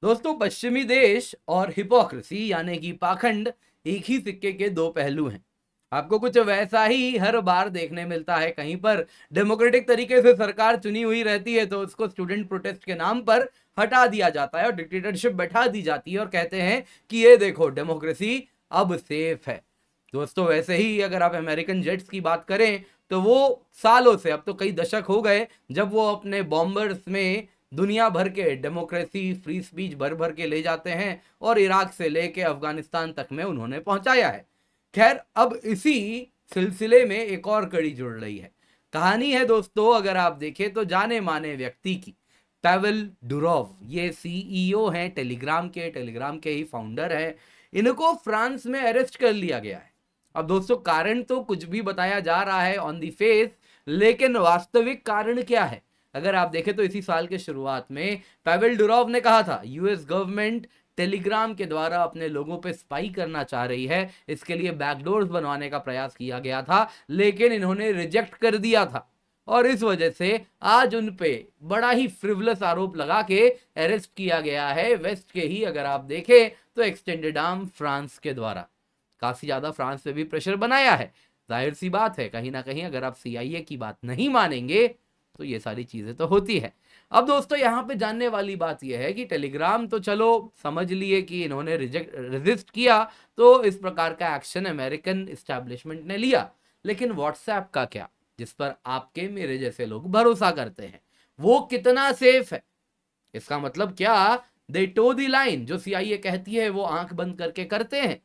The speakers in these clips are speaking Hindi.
दोस्तों, पश्चिमी देश और हिपोक्रेसी यानी कि पाखंड एक ही सिक्के के दो पहलू हैं। आपको कुछ वैसा ही हर बार देखने मिलता है। कहीं पर डेमोक्रेटिक तरीके से सरकार चुनी हुई रहती है तो उसको स्टूडेंट प्रोटेस्ट के नाम पर हटा दिया जाता है और डिक्टेटरशिप बैठा दी जाती है और कहते हैं कि ये देखो डेमोक्रेसी अब सेफ है। दोस्तों, वैसे ही अगर आप अमेरिकन जेट्स की बात करें तो वो सालों से, अब तो कई दशक हो गए, जब वो अपने बॉम्बर्स में दुनिया भर के डेमोक्रेसी फ्री स्पीच भर भर के ले जाते हैं और इराक से लेके अफगानिस्तान तक में उन्होंने पहुंचाया है। खैर, अब इसी सिलसिले में एक और कड़ी जुड़ रही है। कहानी है दोस्तों, अगर आप देखें तो जाने माने व्यक्ति की। पावेल डुरोव, ये सीईओ हैं टेलीग्राम के ही फाउंडर हैं। इनको फ्रांस में अरेस्ट कर लिया गया है। अब दोस्तों, कारण तो कुछ भी बताया जा रहा है ऑन दी फेस, लेकिन वास्तविक कारण क्या है? अगर आप देखें तो इसी साल के शुरुआत में पावेल डुरोव ने कहा था यूएस गवर्नमेंट टेलीग्राम के द्वारा अपने लोगों पे स्पाई करना चाह रही है, इसके लिए बैकडोर्स बनवाने का प्रयास किया गया था, लेकिन इन्होंने रिजेक्ट कर दिया था और इस वजह से आज उन पे बड़ा ही फ्रिवलस आरोप लगा के अरेस्ट किया गया है वेस्ट के ही, अगर आप देखें तो एक्सटेंडेड आर्म फ्रांस के द्वारा। काफी ज्यादा फ्रांस पे भी प्रेशर बनाया है। जाहिर सी बात है, कहीं ना कहीं अगर आप सीआईए की बात नहीं मानेंगे तो ये सारी चीजें तो होती है। अब दोस्तों, यहाँ पे जानने वाली बात यह है कि टेलीग्राम तो चलो समझ लिए कि इन्होंने रेजिस्ट किया तो इस प्रकार का एक्शन अमेरिकन एस्टैब्लिशमेंट ने लिया, लेकिन व्हाट्सएप का क्या, जिस पर आपके मेरे जैसे लोग भरोसा करते हैं, वो कितना सेफ है? इसका मतलब क्या दे टो दी लाइन, जो सीआईए कहती है वो आंख बंद करके करते हैं?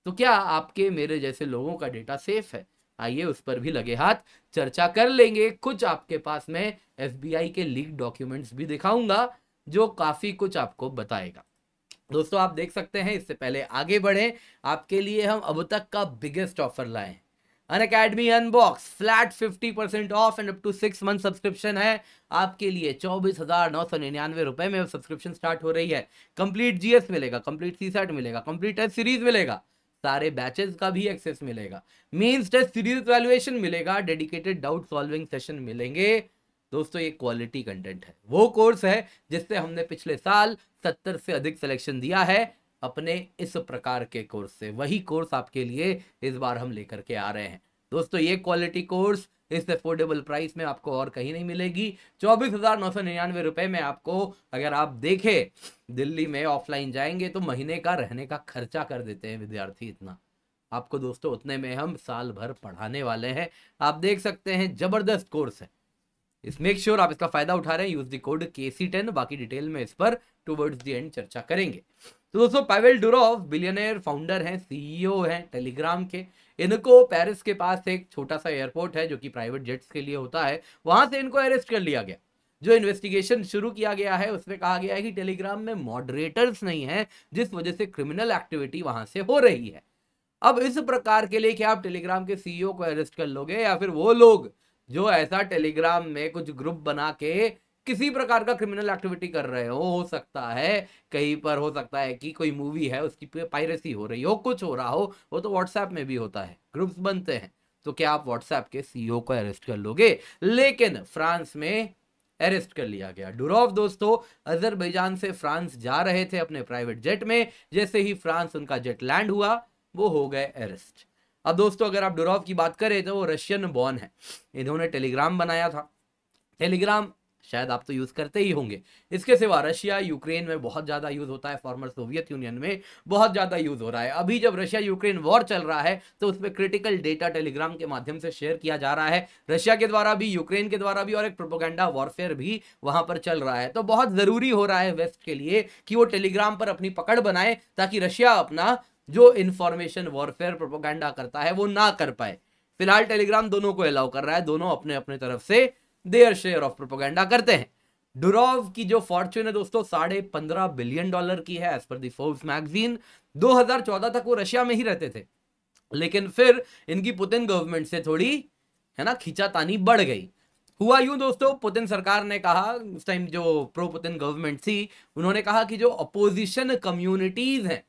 तो क्या आपके मेरे जैसे लोगों का डेटा सेफ है? आइए उस पर भी लगे हाथ चर्चा कर लेंगे। कुछ आपके पास में एफबीआई के लीक डॉक्यूमेंट्स भी दिखाऊंगा जो काफी कुछ आपको बताएगा। दोस्तों, आप देख सकते हैं, इससे पहले आगे बढ़े, आपके लिए हम अब तक का बिगेस्ट ऑफर लाए हैं। Unacademy unbox flat 50% off and up to 6 month subscription है आपके लिए। 24,999 रुपए में सब्सक्रिप्शन स्टार्ट हो रही है। कंप्लीट जीएस मिलेगा, कंप्लीट सीसैट मिलेगा, कंप्लीट टेस्ट सीरीज मिलेगा, सारे बैचेस का भी एक्सेस मिलेगा, मेंस टेस्ट सीरीज वैल्यूएशन मिलेगा, डेडिकेटेड डाउट सॉल्विंग सेशन मिलेंगे। दोस्तों, ये क्वालिटी कंटेंट है, वो कोर्स है जिससे हमने पिछले साल 70 से अधिक सिलेक्शन दिया है अपने इस प्रकार के कोर्स से। वही कोर्स आपके लिए इस बार हम लेकर के आ रहे हैं। दोस्तों, ये क्वालिटी कोर्स इस अफोर्डेबल प्राइस में आपको और कहीं नहीं मिलेगी। 24,999 रुपए में आपको, अगर आप देखें दिल्ली में ऑफलाइन जाएंगे तो महीने का रहने का खर्चा कर देते हैं विद्यार्थी। इतना आपको दोस्तों उतने में हम साल भर पढ़ाने वाले हैं। आप देख सकते हैं, जबरदस्त कोर्स है। इस मेक श्योर आप इसका फायदा उठा रहे हैं। Use the code KC10। बाकी डिटेल में इस पर टुवर्ड्स द एंड चर्चा करेंगे। तो दोस्तों, पावेल डुरोव बिलियनर फाउंडर हैं, सीईओ हैं टेलीग्राम के। इनको पेरिस के पास एक छोटा सा एयरपोर्ट है जो कि प्राइवेट जेट्स के लिए होता है, वहां से इनको अरेस्ट कर लिया गया। जो इन्वेस्टिगेशन शुरू किया गया है उसमें कहा गया है कि टेलीग्राम में मॉडरेटर्स नहीं है, जिस वजह से क्रिमिनल एक्टिविटी वहां से हो रही है। अब इस प्रकार के लिए क्या आप टेलीग्राम के सीईओ को अरेस्ट कर लोगे, या फिर वो लोग जो ऐसा टेलीग्राम में कुछ ग्रुप बना के किसी प्रकार का क्रिमिनल एक्टिविटी कर रहे हो सकता है कहीं पर, हो सकता है कि कोई मूवी है उसकी पायरेसी हो रही हो, कुछ हो रहा हो, वो तो व्हाट्सएप में भी होता है, ग्रुप्स बनते हैं। तो क्या आप व्हाट्सएप के सीईओ को अरेस्ट कर लोगे? लेकिन फ्रांस में अरेस्ट कर लिया गया डुरोव। दोस्तों, अजरबैजान से फ्रांस जा रहे थे अपने प्राइवेट जेट में, जैसे ही फ्रांस उनका जेट लैंड हुआ वो हो गए अरेस्ट। अब दोस्तों, अगर आप डुरोव की बात करें तो वो रशियन बॉर्न है। इन्होंने टेलीग्राम बनाया था। टेलीग्राम शायद आप तो यूज करते ही होंगे। इसके सिवा रशिया यूक्रेन में बहुत ज्यादा यूज होता है, फॉर्मर सोवियत यूनियन में बहुत ज्यादा यूज हो रहा है। अभी जब रशिया यूक्रेन वॉर चल रहा है तो उसमें क्रिटिकल डेटा टेलीग्राम के माध्यम से शेयर किया जा रहा है, रशिया के द्वारा भी, यूक्रेन के द्वारा भी, और एक प्रोपोगेंडा वॉरफेयर भी वहां पर चल रहा है। तो बहुत जरूरी हो रहा है वेस्ट के लिए कि वो टेलीग्राम पर अपनी पकड़ बनाए, ताकि रशिया अपना जो इंफॉर्मेशन वॉरफेयर प्रोपोगेंडा करता है वो ना कर पाए। फिलहाल टेलीग्राम दोनों को अलाउ कर रहा है, दोनों अपने अपने तरफ से देयर शेयर ऑफ प्रोपोगेंडा करते हैं। डुरोव की जो फॉर्च्यून है दोस्तों, $15.5 बिलियन की है as per the Forbes magazine. 2014 तक वो रशिया में ही रहते थे, लेकिन फिर इनकी पुतिन गवर्नमेंट से थोड़ी, है ना, खींचातानी बढ़ गई। हुआ यूं दोस्तों, पुतिन सरकार ने कहा, उस टाइम जो प्रो पुतिन गवर्नमेंट थी, उन्होंने कहा कि जो अपोजिशन कम्युनिटीज हैं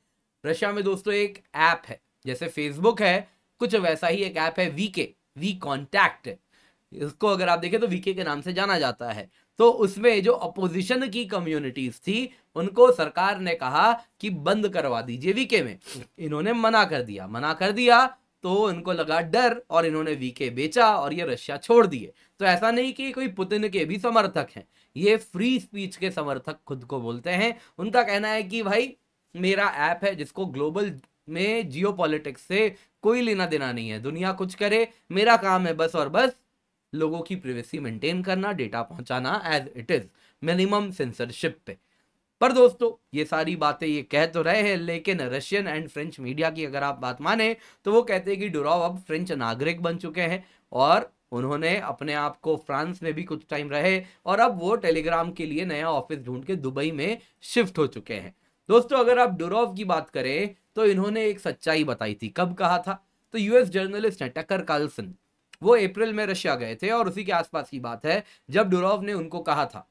रशिया में, दोस्तों एक ऐप है, जैसे फेसबुक है कुछ वैसा ही एक ऐप है, वी कॉन्टैक्ट। इसको अगर आप देखें तो वीके के नाम से जाना जाता है। तो उसमें जो अपोजिशन की कम्युनिटीज थी उनको सरकार ने कहा कि बंद करवा दीजिए वीके में। इन्होंने मना कर दिया तो इनको लगा डर और इन्होंने वीके बेचा और ये रशिया छोड़ दिए। तो ऐसा नहीं कि कोई पुतिन के भी समर्थक हैं, ये फ्री स्पीच के समर्थक खुद को बोलते हैं। उनका कहना है कि भाई मेरा ऐप है जिसको ग्लोबल में जियोपॉलिटिक्स से कोई लेना देना नहीं है, दुनिया कुछ करे, मेरा काम है बस और बस लोगों की प्राइवेसी मेंटेन करना, डेटा पहुंचाना as it is, minimum censorship पे। पर दोस्तों ये सारी बातें ये कह तो रहे हैं, लेकिन रशियन एंड फ्रेंच मीडिया की अगर आप बात माने तो वो कहते हैं कि डुरोव अब फ्रेंच नागरिक बन चुके हैं और उन्होंने अपने आप को फ्रांस में भी कुछ टाइम रहे और अब वो टेलीग्राम के लिए नया ऑफिस ढूंढ के दुबई में शिफ्ट हो चुके हैं। दोस्तों अगर आप डुरोव की बात करें तो इन्होंने एक सच्चाई बताई थी। कब कहा था? तो यूएस जर्नलिस्ट है टकर कार्लसन, वो अप्रैल में रशिया गए थे और उसी के आसपास की बात है जब डुरोव ने उनको कहा था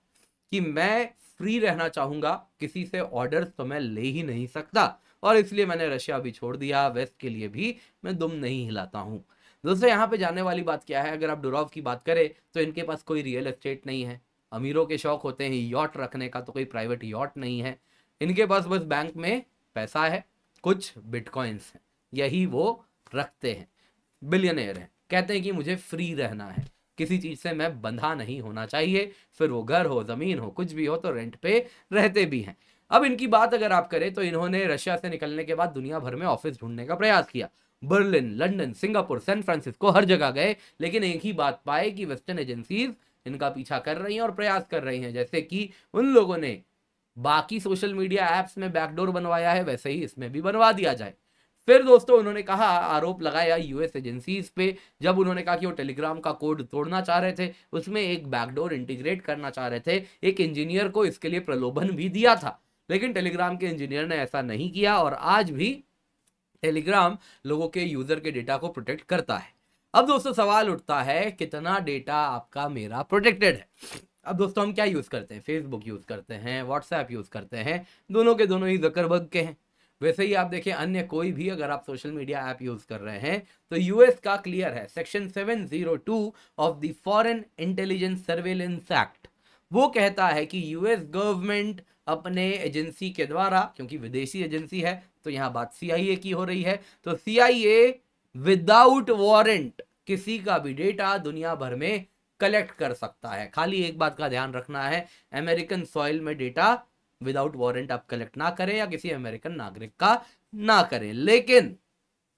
कि मैं फ्री रहना चाहूंगा, किसी से ऑर्डर्स तो मैं ले ही नहीं सकता और इसलिए मैंने रशिया भी छोड़ दिया, वेस्ट के लिए भी मैं दुम नहीं हिलाता हूं। दोस्तों यहाँ पे जानने वाली बात क्या है, अगर आप डुरोव की बात करें तो इनके पास कोई रियल एस्टेट नहीं है, अमीरों के शौक होते हैं यॉट रखने का, तो कोई प्राइवेट यॉट नहीं है इनके पास, बस बैंक में पैसा है, कुछ बिटकॉइंस हैं, यही वो रखते हैं, बिलियनेयर हैं, कहते हैं कि मुझे फ्री रहना है, किसी चीज से मैं बंधा नहीं होना चाहिए, फिर वो घर हो, जमीन हो, कुछ भी हो, तो रेंट पे रहते भी हैं। अब इनकी बात अगर आप करें तो इन्होंने रशिया से निकलने के बाद दुनिया भर में ऑफिस ढूंढने का प्रयास किया, Berlin, London, Singapore, San Francisco, हर जगह गए, लेकिन एक ही बात पाए कि वेस्टर्न एजेंसीज इनका पीछा कर रही हैं और प्रयास कर रही हैं, जैसे कि उन लोगों ने बाकी सोशल मीडिया एप्स में बैकडोर बनवाया है वैसे ही इसमें भी बनवा दिया जाए। फिर दोस्तों उन्होंने कहा, आरोप लगाया यूएस एजेंसीज पे, जब उन्होंने कहा कि वो टेलीग्राम का कोड तोड़ना चाह रहे थे, उसमें एक बैकडोर इंटीग्रेट करना चाह रहे थे, एक इंजीनियर को इसके लिए प्रलोभन भी दिया था, लेकिन टेलीग्राम के इंजीनियर ने ऐसा नहीं किया और आज भी टेलीग्राम लोगों के यूजर के डेटा को प्रोटेक्ट करता है। अब दोस्तों सवाल उठता है कितना डेटा आपका मेरा प्रोटेक्टेड है। अब दोस्तों हम क्या यूज करते हैं? फेसबुक यूज करते हैं, व्हाट्सएप यूज करते हैं, दोनों के दोनों ही जकरबर्ग के हैं। वैसे ही आप देखिए अन्य कोई भी अगर आप सोशल मीडिया ऐप यूज कर रहे हैं तो यूएस का क्लियर है, section 702 of the foreign intelligence surveillance act, वो कहता है कि यूएस गवर्नमेंट अपने एजेंसी के द्वारा, क्योंकि विदेशी एजेंसी है तो यहां बात सीआईए की हो रही है, तो सीआईए विदाउट वारंट किसी का भी डेटा दुनिया भर में कलेक्ट कर सकता है। खाली एक बात का ध्यान रखना है, अमेरिकन सॉइल में डेटा विदाउट वारंट आप कलेक्ट ना करें या किसी अमेरिकन नागरिक का ना करें, लेकिन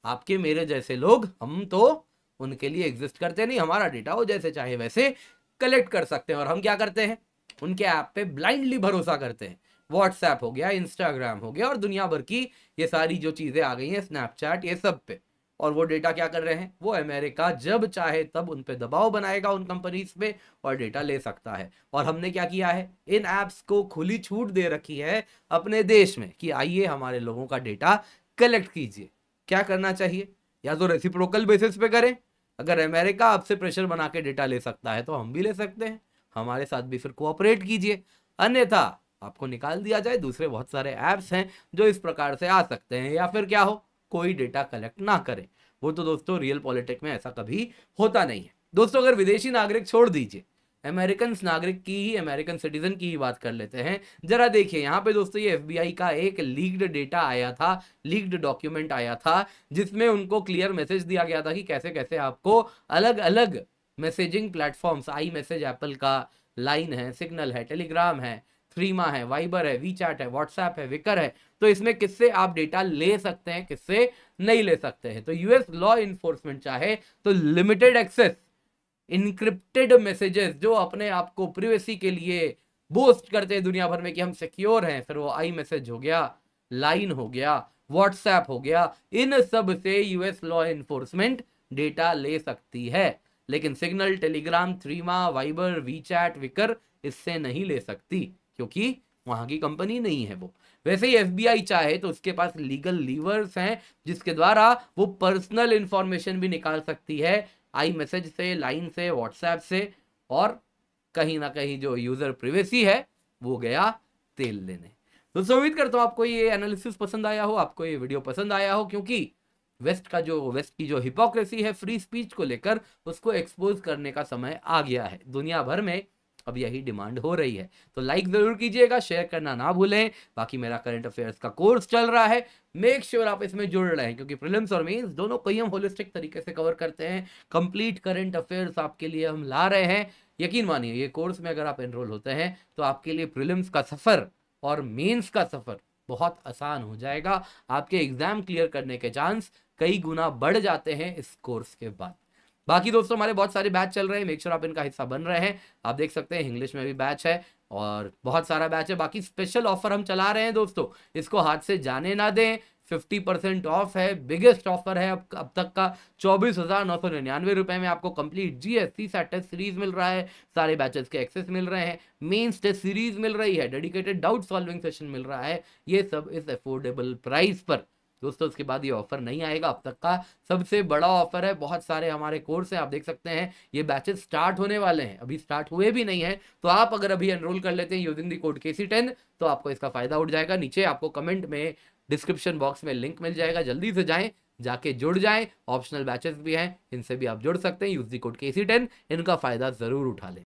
आपके मेरे जैसे लोग, हम तो उनके लिए एग्जिस्ट करते नहीं, हमारा डेटा वो जैसे चाहे वैसे कलेक्ट कर सकते हैं और हम क्या करते हैं, उनके ऐप पे ब्लाइंडली भरोसा करते हैं। व्हाट्सएप हो गया, इंस्टाग्राम हो गया और दुनिया भर की ये सारी जो चीजें आ गई हैं, स्नैपचैट, ये सब पे, और वो डेटा क्या कर रहे हैं, वो अमेरिका जब चाहे तब उन पे दबाव बनाएगा उन कंपनीज पे और डेटा ले सकता है। और हमने क्या किया है, इन एप्स को खुली छूट दे रखी है अपने देश में कि आइए हमारे लोगों का डेटा कलेक्ट कीजिए। क्या करना चाहिए, या तो रेसिप्रोकल बेसिस पे करें, अगर अमेरिका आपसे प्रेशर बना के डेटा ले सकता है तो हम भी ले सकते हैं, हमारे साथ भी फिर कोऑपरेट कीजिए, अन्यथा आपको निकाल दिया जाए। दूसरे बहुत सारे ऐप्स हैं जो इस प्रकार से आ सकते हैं, या फिर क्या हो, कोई डेटा कलेक्ट ना करे। वो तो दोस्तों रियल पॉलिटिक्स में ऐसा कभी होता नहीं है। दोस्तों अगर विदेशी नागरिक छोड़ दीजिए, अमेरिकन नागरिक की ही, अमेरिकन सिटीजन की ही बात कर लेते हैं। जरा देखिए यहाँ पे दोस्तों, ये एफबीआई का एक लीक्ड डेटा आया था, लीक्ड डॉक्यूमेंट आया था, जिसमें उनको क्लियर मैसेज दिया गया था कि कैसे कैसे आपको अलग अलग messaging platforms, I message Apple का, लाइन है, सिग्नल है, टेलीग्राम है, थ्रीमा है, वाइबर है, वीचैट है, व्हाट्सएप है, विकर है, तो इसमें किससे आप डेटा ले सकते हैं, किससे नहीं ले सकते हैं। तो यूएस लॉ इन्फोर्समेंट चाहे तो लिमिटेड एक्सेस इनक्रिप्टेड मैसेजेस जो अपने आप को प्राइवेसी के लिए बोस्ट करते हैं दुनिया भर में कि हम सिक्योर हैं, फिर वो आई मैसेज हो गया, लाइन हो गया, व्हाट्सएप हो गया, इन सब से यूएस लॉ इन्फोर्समेंट डेटा ले सकती है, लेकिन Signal, Telegram, Threema, Viber, WeChat, Wickr इससे नहीं ले सकती, क्योंकि वहां की कंपनी नहीं है वो। वैसे ही एफबीआई चाहे तो उसके पास लीगल लीवर्स हैं जिसके द्वारा वो पर्सनल इंफॉर्मेशन भी निकाल सकती है, आई मैसेज से, लाइन से, व्हाट्सएप से, और कहीं ना कहीं जो यूजर प्राइवेसी है वो गया तेल लेने। दोस्तों उम्मीद करता हूं आपको ये एनालिसिस पसंद आया हो, आपको ये वीडियो पसंद आया हो, क्योंकि वेस्ट की जो हिपोक्रेसी है फ्री स्पीच को लेकर, उसको एक्सपोज करने का समय आ गया है। दुनिया भर में अब यही डिमांड हो रही है। तो लाइक जरूर कीजिएगा, शेयर करना ना भूलें। बाकी मेरा करंट अफेयर्स का कोर्स चल रहा है, मेक श्योर आप इसमें जुड़ रहे हैं, क्योंकि प्रीलिम्स और मेंस दोनों को ही हम होलिस्टिक तरीके से कवर करते हैं। कंप्लीट करंट अफेयर्स आपके लिए हम ला रहे हैं। यकीन मानिए, ये कोर्स में अगर आप एनरोल होते हैं तो आपके लिए प्रीलिम्स का सफर और मेंस का सफर बहुत आसान हो जाएगा। आपके एग्जाम क्लियर करने के चांस कई गुना बढ़ जाते हैं इस कोर्स के बाद। बाकी दोस्तों, हमारे बहुत सारे बैच चल रहे हैं, मेक श्योर आप इनका हिस्सा बन रहे हैं। आप देख सकते हैं इंग्लिश में भी बैच है और बहुत सारा बैच है। बाकी स्पेशल ऑफर हम चला रहे हैं दोस्तों, इसको हाथ से जाने ना दें। 50% ऑफ है, बिगेस्ट ऑफर है अब तक का। 24,999 रुपए में आपको complete GS CSAT test series मिल रहा है, सारे बैचेस के एक्सेस मिल रहे हैं, मेंस टेस्ट सीरीज मिल रही है, डेडिकेटेड डाउट सॉल्विंग सेशन मिल रहा है। ये सब इस अफोर्डेबल प्राइस पर दोस्तों। उसके बाद ये ऑफर नहीं आएगा, अब तक का सबसे बड़ा ऑफर है। बहुत सारे हमारे कोर्स हैं, आप देख सकते हैं ये बैचेस स्टार्ट होने वाले हैं, अभी स्टार्ट हुए भी नहीं है। तो आप अगर अभी एनरोल कर लेते हैं यूजिंग द कोड KC10 तो आपको इसका फायदा उठ जाएगा। नीचे आपको कमेंट में, डिस्क्रिप्शन बॉक्स में लिंक मिल जाएगा, जल्दी से जाएं, जाके जुड़ जाएं। ऑप्शनल बैचेस भी हैं, इनसे भी आप जुड़ सकते हैं। यूज द कोड KC10, इनका फायदा जरूर उठा लें।